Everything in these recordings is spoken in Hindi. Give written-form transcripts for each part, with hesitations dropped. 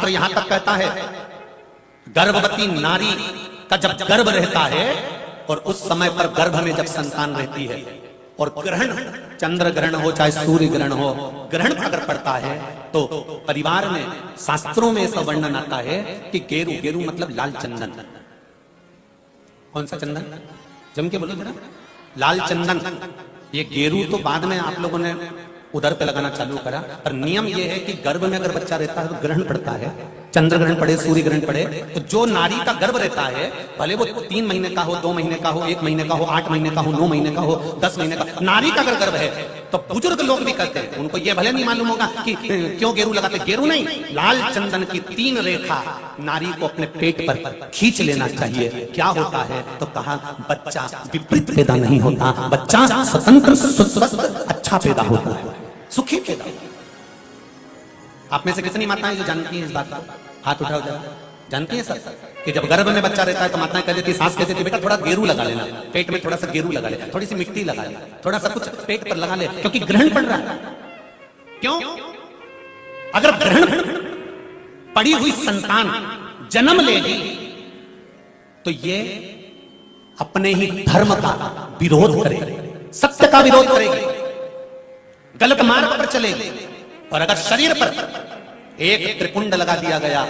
शास्त्र यहां तक कहता है, गर्भवती नारी का जब गर्भ रहता है और उस समय पर गर्भ में जब संतान रहती है और ग्रहण, चंद्र ग्रहण हो चाहे सूर्य ग्रहण हो, ग्रहण अगर पड़ता है तो परिवार में, शास्त्रों में ऐसा वर्णन आता है कि गेरू, गेरू मतलब लाल चंदन। कौन सा चंदन? जम के बोलो जरा। लाल चंदन। ये गेरू तो बाद में आप लोगों ने उधर पे लगाना चालू करा, पर नियम यह है कि गर्भ में अगर बच्चा रहता है तो ग्रहण पड़ता है, चंद्र ग्रहण पड़े, सूर्य ग्रहण पड़े, तो जो नारी का गर्भ रहता है, भले वो 3 महीने का हो, 2 महीने का हो, 1 महीने का हो, 8 महीने का हो, 9 महीने का हो, 10 महीने का, नारी का अगर गर्भ है तो बुजुर्ग लोग भी कहते हैं, उनको ये भले नहीं मालूम होगा कि क्यों गेरू लगाते। गेरू नहीं, लाल चंदन की 3 रेखा नारी को अपने पेट पर खींच लेना चाहिए। क्या होता है तो कहा, बच्चा विपरीत पैदा नहीं होता, बच्चा स्वतंत्र स्वस्थ अच्छा पैदा होता है, सुखी पैदा। आप में से कितनी माताएं जो जानती हैं इस बात को? हाथ उठाओ जरा। जानती हैं सर कि जब गर्भ में बच्चा रहता है तो माताएं कह देती, सास कहती थी, बेटा थोड़ा गेरू लगा लेना, पेट में थोड़ा सा गेरू लगा ले, थोड़ी सी मिट्टी लगा ले, थोड़ा सा कुछ पेट पर लगा ले, क्योंकि ग्रहण पड़ रहा है। क्यों? अगर ग्रहण पड़ी हुई संतान जन्म लेगी तो ये अपने ही धर्म का विरोध करेगी, सत्य का विरोध करेगी, गलत मार्ग पर चलेगी। और अगर शरीर पर एक त्रिपुंड लगा दिया गया,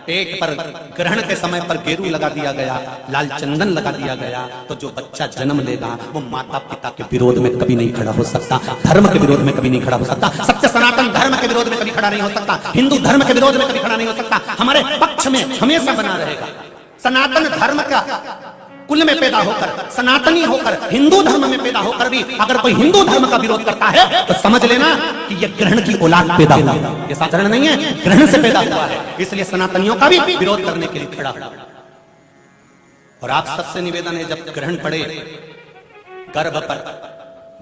पेट पर ग्रहण के समय पर गेरू लगा दिया गया, लाल चंदन लगा दिया गया, तो जो बच्चा जन्म लेगा वो माता पिता के विरोध में कभी नहीं खड़ा हो सकता, धर्म के विरोध में कभी नहीं खड़ा हो सकता, सत्य सनातन धर्म के विरोध में कभी खड़ा नहीं हो सकता, हिंदू धर्म के विरोध में कभी खड़ा नहीं हो सकता, हमारे पक्ष में हमेशा बना रहेगा। सनातन धर्म का कुल में पैदा होकर, सनातनी होकर, हिंदू धर्म में पैदा होकर भी अगर कोई हिंदू धर्म का विरोध करता है तो समझ लेना कि यह ग्रहण की औलाद पैदा हुआ है, ये साधारण नहीं है, ग्रहण से पैदा हुआ है। इसलिए सनातनियों का भी विरोध करने के लिए खड़ा हुआ। और आप सबसे निवेदन है, जब ग्रहण पड़े गर्भ पर,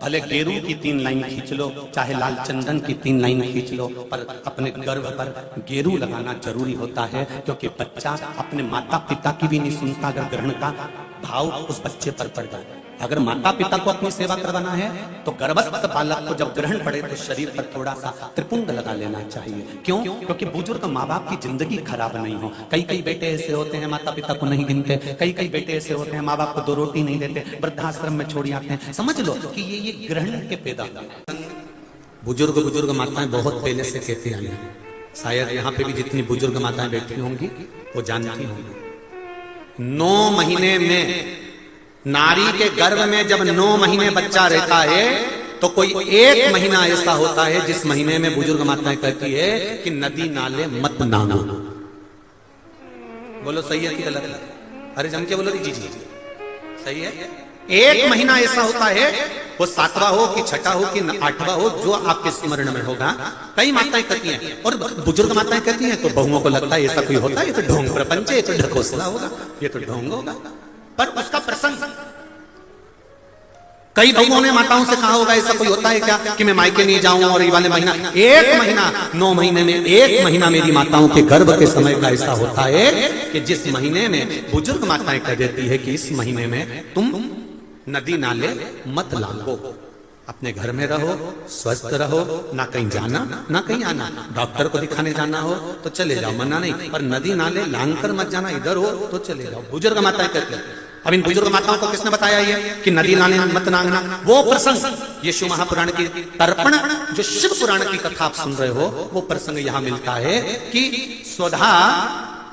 भले गेरू की 3 लाइन खींच लो, चाहे लाल चंदन की 3 लाइन खींच लो, पर अपने गर्भ पर गेरू लगाना जरूरी होता है, क्योंकि बच्चा अपने माता पिता की भी नहीं सुनता अगर ग्रहण का भाव उस बच्चे पर पड़ जाए। अगर माता पिता को अपनी सेवा करवाना है तो गर्भस्थ बालक को जब ग्रहण पड़े तो शरीर पर थोड़ा सा त्रिपुंड लगा लेना चाहिए। क्यों? क्योंकि बुजुर्ग माँ बाप की जिंदगी खराब नहीं हो। कई बेटे ऐसे होते हैं माता पिता को नहीं गिनते, कई बेटे ऐसे होते हैं माँ बाप को 2 रोटी नहीं देते, वृद्धाश्रम में छोड़ आते हैं। समझ लो कि ये ग्रहण के पैदा बुजुर्ग माताएं बहुत पहले से कहती आई हैं, शायद यहाँ पे भी जितनी बुजुर्ग माताएं बैठी होंगी वो जानती होंगी। 9 महीने में, नारी के गर्भ में जब 9 महीने बच्चा रहता है तो कोई 1 महीना ऐसा होता है जिस महीने में बुजुर्ग माताएं कहती है कि नदी नाले मत नहाना। बोलो सही है कि गलत है? अरे जम के बोलो जी जी सही है। 1 महीना ऐसा होता है, वो 7वां हो कि 6ठा हो कि 8वां हो, जो आपके स्मरण में होगा। कई माताएं कहती हैं और बुजुर्ग माताएं कहती हैं तो बहुओं को लगता है ऐसा कोई होता है, ये तो ढोंग प्रपंच है, ये तो ढकोसला होगा, ये तो ढोंग होगा। पर उसका प्रसंग, कई बहुओं ने माताओं से कहा होगा ऐसा कोई होता है क्या कि मैं मायके नहीं जाऊं और ये वाले महीना, 1 महीना 9 महीने में 1 महीना मेरी माताओं के गर्भ के समय का ऐसा होता है कि जिस महीने में बुजुर्ग माताएं कह देती है कि इस महीने में तुम नदी नाले मत लांगो, अपने घर में रहो, स्वस्थ रहो, ना कहीं जाना ना कहीं आना। डॉक्टर को दिखाने जाना हो तो चले जाओ, मना नहीं, पर नदी नाले लांग कर मत जाना, इधर हो तो चले जाओ। बुजुर्ग माताएं कहती हैं। अब इन बुजुर्ग माताओं को किसने बताया ये कि नदी नाले मत नांगना? वो प्रसंग यीशु महापुराण की तर्पण, जो शिव पुराण की कथा आप सुन रहे हो, वो प्रसंग यहां मिलता है कि स्वधा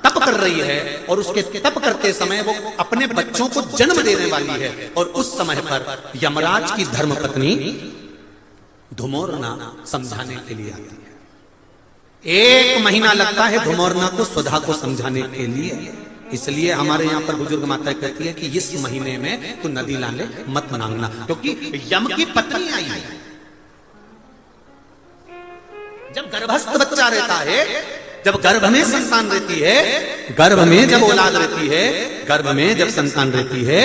तप कर रही है और उसके तप करते समय वो अपने बच्चों को जन्म देने वाली है, और उस समय पर यमराज की धर्मपत्नी धुमोरना समझाने के लिए आती है। 1 महीना लगता है धुमोरना को स्वधा को समझाने के लिए। इसलिए हमारे यहाँ पर बुजुर्ग माता कहती है कि इस महीने में तो नदी नाले मत नांगना, क्योंकि यम की पत्नी आई है। जब गर्भस्थ बच्चा रहता है, जब गर्भ में संतान रहती है, गर्भ में जब औलाद रहती है, गर्भ में जब संतान रहती है,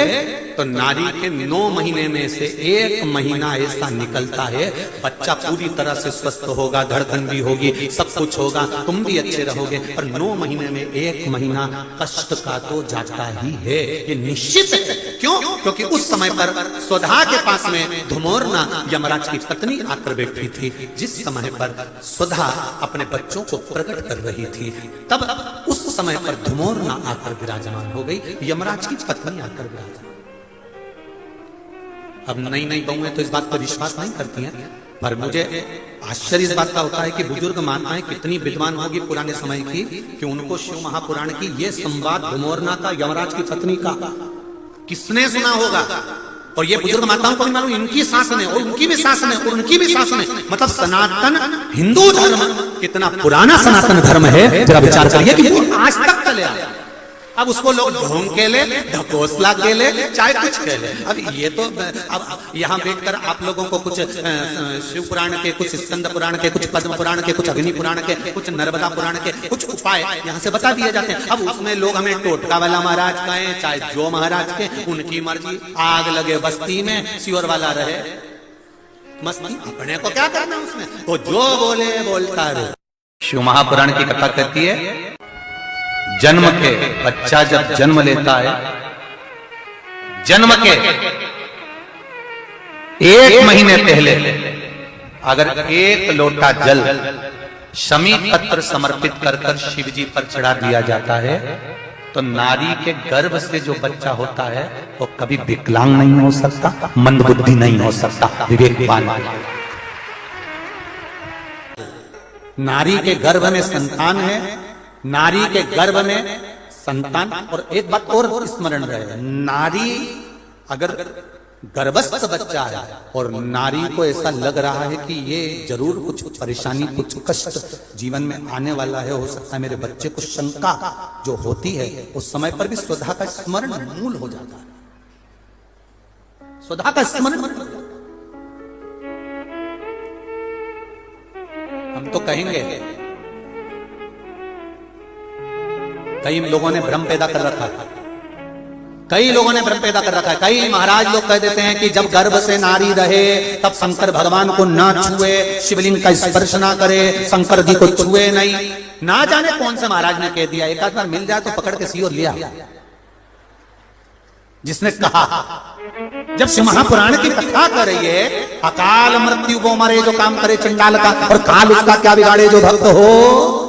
तो नारी के 9 महीने में से 1 महीना ऐसा निकलता है, बच्चा पूरी तरह से स्वस्थ होगा, धड़कन भी होगी, सब कुछ होगा, तुम भी अच्छे रहोगे, पर 9 महीने में 1 महीना कष्ट का तो जाता ही है, ये निश्चित है। क्यों? क्योंकि उस समय पर स्वधा के पास में धुमोरना यमराज की पत्नी आकर बैठी थी, जिस समय पर स्वधा अपने बच्चों को प्रकट कर रही थी, तब उस समय पर धुमोरना आकर विराजमान हो गई, यमराज की पत्नी आकर विराजमान। अब नई नई बहुएं तो इस बात पर विश्वास नहीं करती हैं, पर मुझे आश्चर्य इस बात का होता है कि बुजुर्ग माताएं कितनी विद्वान होगी पुराने समय की कि उनको शिव महापुराण की ये संवाद धुमोरना का, यमराज की पत्नी का किसने सुना होगा। और ये बुजुर्ग माताओं को भी मालूम, इनकी सास ने और उनकी भी सास ने और उनकी भी सास ने, मतलब सनातन हिंदू धर्म कितना पुराना सनातन धर्म है, जरा विचार करिए कि वो आज तक चले आए। अब उसको लोग ढोंग के ले, ढकोसला के ले, चाहे कुछ के ले। अब ये तो अब यहाँ बैठकर आप लोगों को कुछ शिव पुराण के, कुछ स्कंद पुराण के, कुछ पद्म पुराण के, कुछ अग्नि पुराण के, कुछ नर्मदा पुराण के कुछ उपाय यहाँ से बता दिए जाते हैं। अब उसमें लोग हमें टोटका वाला महाराज कहें, चाहे जो महाराज के, उनकी मर्जी। आग लगे बस्ती में, सियोर वाला रहे मस्ती, अपने को क्या करना उसमें, वो जो बोले बोलता रहे। शिव महापुराण की कथा कहती है, जन्म के बच्चा जब जन्म लेता है, जन्म के 1 महीने पहले अगर 1 लोटा जल शमी पत्र समर्पित कर शिव जी पर चढ़ा दिया जाता है, तो नारी के गर्भ से जो बच्चा होता है वो कभी विकलांग नहीं हो सकता, मंदबुद्धि नहीं हो सकता, विवेकवान। नारी के गर्भ में संतान है, नारी के गर्भ में संतान। और एक बात और स्मरण रहे, नारी अगर गर्भस्थ बच्चा है और नारी को ऐसा लग रहा है कि ये जरूर कुछ परेशानी, कुछ कष्ट जीवन में आने वाला है, हो सकता है मेरे बच्चे को, शंका जो होती है उस समय पर भी स्वधा का स्मरण मूल हो जाता है, स्वधा का स्मरण। हम तो कहेंगे, कई लोगों ने भ्रम पैदा कर रखा है, कई लोगों ने भ्रम पैदा कर रखा है। कई महाराज लोग कह देते हैं कि जब गर्भ से नारी रहे तब शंकर भगवान को ना छुए, शिवलिंग का स्पर्श ना करे, शंकर जी को छुए नहीं। ना जाने कौन से महाराज ने कह दिया, एक आध बार मिल जाए तो पकड़ के सियोर लिया जिसने कहा। जब शिव महापुराण की कथा कर रही है, अकाल मृत्यु वो मरे जो काम करे चंडाल का, और काल उसका क्या बिगाड़े जो भक्त हो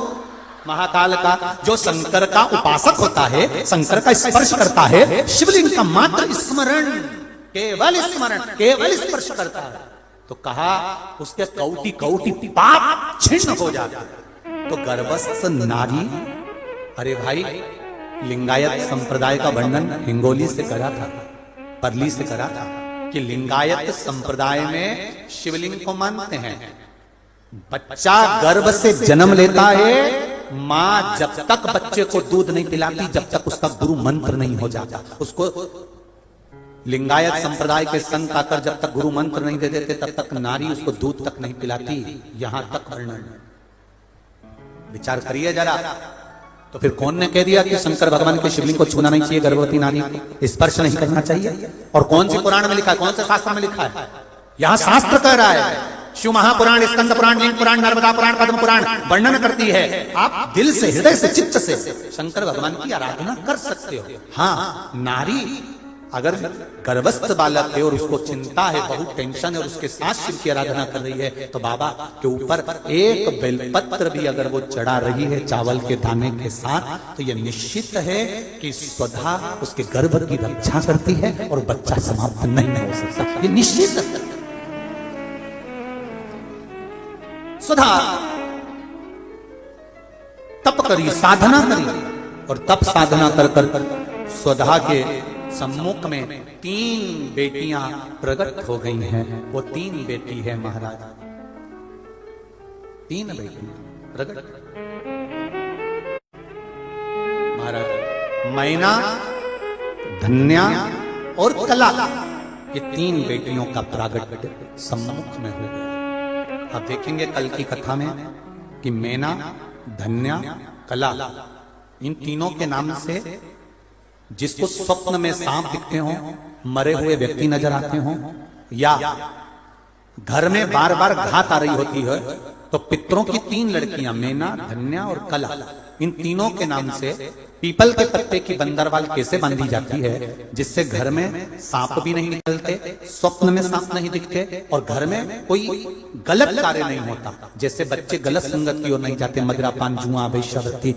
महाकाल का। जो शंकर का उपासक होता है, शंकर का स्पर्श करता है, शिवलिंग का मात्र स्मरण, केवल स्मरण, केवल स्पर्श करता है, तो कहा उसके कौटि कौटि पाप छिन्न हो जाता है। तो गर्भस्थ नारी, अरे भाई लिंगायत संप्रदाय का वर्णन हिंगोली से करा था, परली से करा था कि लिंगायत संप्रदाय में शिवलिंग को मानते हैं। बच्चा गर्भ से जन्म लेता है, मां जब तक बच्चे को दूध नहीं पिलाती, जब तक उसका गुरु मंत्र नहीं हो जाता, उसको लिंगायत संप्रदाय के संत आकर जब तक गुरु मंत्र नहीं दे देते तब तक नारी उसको दूध तक नहीं पिलाती। यहां तक वर्णन, विचार करिए जरा। तो फिर कौन ने कह दिया कि शंकर भगवान के शिवलिंग को छूना नहीं चाहिए, गर्भवती नारी को स्पर्श नहीं करना चाहिए? और कौन सी पुराण में लिखा है, कौन से शास्त्र में लिखा है? यहां शास्त्र कह रहा है, शिव महापुराण, स्कंद पुराण, लिंग पुराण, नर्मदा पुराण, पद्म पुराण वर्णन करती है। आप दिल से, हृदय से, चित्त से शंकर भगवान की आराधना कर सकते हो। हाँ, नारी अगर गर्भस्थ बालक है और उसको चिंता है, बहुत टेंशन है, और उसके साथ शिव की आराधना कर रही है, तो बाबा के ऊपर एक बेलपत्र भी अगर वो चढ़ा रही है चावल के दाने के साथ, तो ये निश्चित है कि स्वधा उसके गर्भ की रक्षा करती है और बच्चा समाप्त नहीं हो सकता, ये निश्चित है। स्वधा तप करी, साधना करी, और तप साधना कर कर स्वधा के सम्मुख में 3 बेटियां प्रकट हो गई हैं। वो 3 बेटी है महाराज, 3 बेटियां प्रकट महाराज, मैना, धन्या और कला, ये 3 बेटियों का प्रागट्य सम्मुख में हो गया। अब देखेंगे कल की कथा में कि मैना, धन्या, कला, इन तीनों के नाम से जिसको स्वप्न में सांप दिखते हो, मरे हुए व्यक्ति नजर आते हो, या घर में बार बार घात आ रही होती है, तो पितरों की 3 लड़कियां मैना, धन्या और कला, इन तीनों के नाम से पीपल के पत्ते की बंदरवाल कैसे बांधी जाती है, जिससे घर में सांप भी नहीं निकलते, स्वप्न में सांप नहीं दिखते और घर में कोई गलत कार्य नहीं होता। जैसे बच्चे गलत संगत की ओर नहीं जाते, मदिरा पान जुआ वेश्यावृत्ति